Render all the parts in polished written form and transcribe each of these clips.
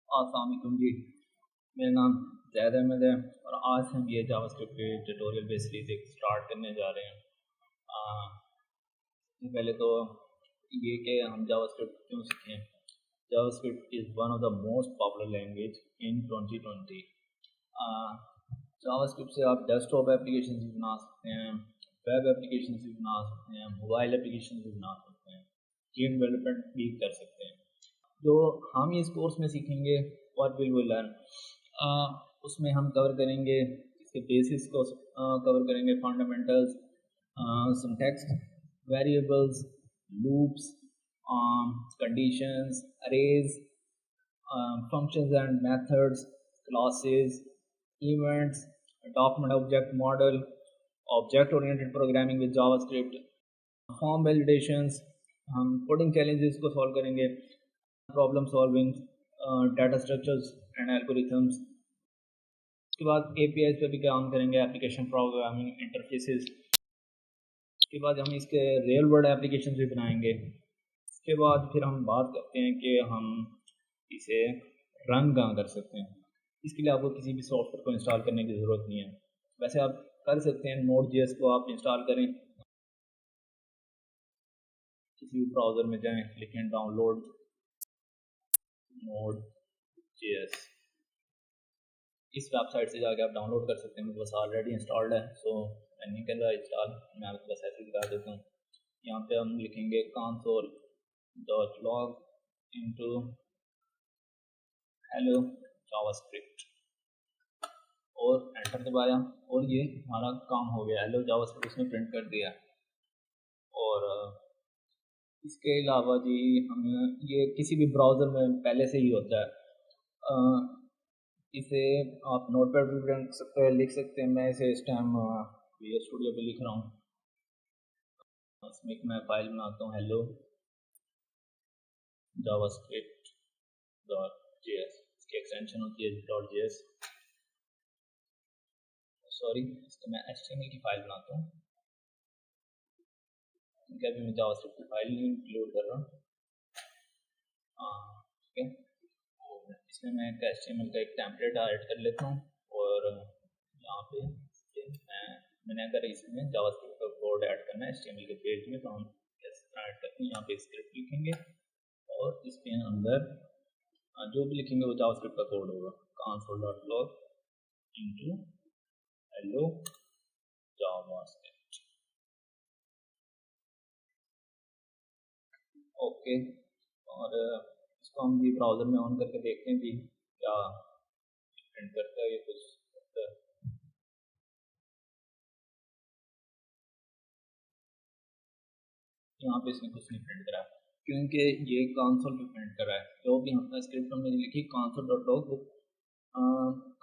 अस्सलाम वालेकुम जी। मेरा नाम ज़ैद अहमद है और आज हम ये जावास्क्रिप्ट के ट्यूटोरियल बेस सीरीज एक स्टार्ट करने जा रहे हैं। पहले तो ये कि हम जावास्क्रिप्ट क्यों सीखें। JavaScript is one of the most popular language in 2020। JavaScript से आप डेस्कटॉप एप्लीकेशन भी बना सकते हैं, वेब एप्लीकेशन भी बना सकते हैं, मोबाइल एप्लीकेशन भी बना सकते हैं, गेम डेवलपमेंट भी कर सकते हैं। जो हम इस कोर्स में सीखेंगे व्हाट विल वी लर्न, उसमें हम कवर करेंगे इसके बेसिक्स को, कवर करेंगे fundamentals, syntax, variables, loops, conditions, arrays, functions and methods, classes, events, document object model, object oriented programming with JavaScript, form validations, हम कोडिंग चैलेंजेस को सॉल्व करेंगे, problem solving, data structures and algorithms. उसके बाद APIs पे भी काम करेंगे, application programming interfaces. उसके बाद हम इसके रियल वर्ल्ड एप्लीकेशन भी बनाएंगे। उसके बाद फिर हम बात करते हैं कि हम इसे रन कहाँ कर सकते हैं। इसके लिए आपको किसी भी सॉफ्टवेयर को इंस्टॉल करने की ज़रूरत नहीं है। वैसे आप कर सकते हैं, Node.js को आप इंस्टॉल करें, किसी भी ब्राउज़र में जाएं, लिखें डाउनलोड Node.js। इस वेबसाइट से जाके आप डाउनलोड कर सकते हैं। मेरे पास ऑलरेडी इंस्टॉल्ड है, सो मैं नहीं कर रहा इंस्टॉल, मैं आपको बस ऐसे दिखा देता हूँ। यहाँ पे हम लिखेंगे console.log into hello JavaScript और एंटर दबाया और ये हमारा काम हो गया। हेलो जावास्क्रिप्ट उसने प्रिंट कर दिया। और इसके अलावा जी हम ये किसी भी ब्राउज़र में पहले से ही होता है। इसे आप नोटपैड भी रख सकते हैं, लिख सकते हैं। मैं इसे इस टाइम विजुअल स्टूडियो पे लिख रहा हूँ। इसमें मैं फाइल बनाता हूँ हेलो जावास्क्रिप्ट .js। इसकी एक्सटेंशन होती है .js, सॉरी, इसको मैं HTML की फाइल बनाता हूँ क्योंकि अभी मैं जावास्क्रिप्ट की फाइल नहीं इंक्लूड कर रहा हूँ। ठीक है, इसमें मैं एक HTML का एक टेम्पलेट ऐड कर लेता हूँ और यहाँ पे मैंने अगर इसमें जावास्क्रिप्ट का कोड ऐड करना है HTML के पेज में, तो हम इस तरह ऐड करते हैं। यहाँ पे स्क्रिप्ट लिखेंगे और इसके अंदर जो भी लिखेंगे वो जावास्क्रिप्ट का कोड होगा। console.log into hello JavaScript। Okay, और इसको हम भी ब्राउज़र में ऑन करके देखते हैं कि क्या प्रिंट करता है या कुछ करता है। यहाँ पे इसने कुछ नहीं प्रिंट करा क्योंकि ये कंसोल पे प्रिंट कर रहा है। जो भी हमने स्क्रिप्ट हमने लिखी console.log वो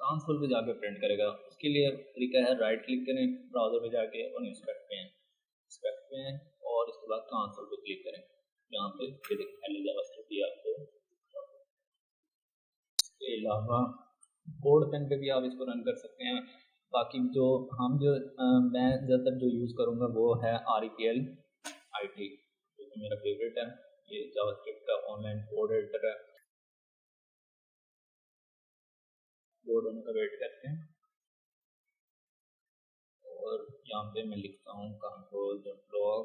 कंसोल पे जाके प्रिंट करेगा। उसके लिए तरीका है, राइट क्लिक करें ब्राउज़र पे जाके और इंस्पेक्ट पे हैं और उसके बाद कंसोल पे क्लिक करें। यहाँ पे हेलो जावास्क्रिप्ट आपको। इसके अलावा कोड पेन पे भी आप इसको रन कर सकते हैं। बाकी जो मैं ज़्यादातर जो यूज़ करूँगा वो है REPL IT, जो कि मेरा फेवरेट है। ये जावास्क्रिप्ट का ऑनलाइन कोड एडिटर है। लोड होने का वेट करते हैं और यहाँ पे मैं लिखता हूँ console.log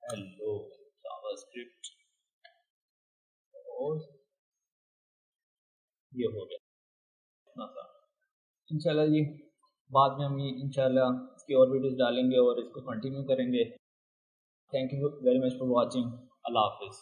hello JavaScript और ये हो गया इतना सा। इंशाल्लाह जी बाद में हम इंशाल्लाह इसकी और वीडियोस डालेंगे और इसको कंटिन्यू करेंगे। Thank you very much for watching. अल्लाह हाफिज़।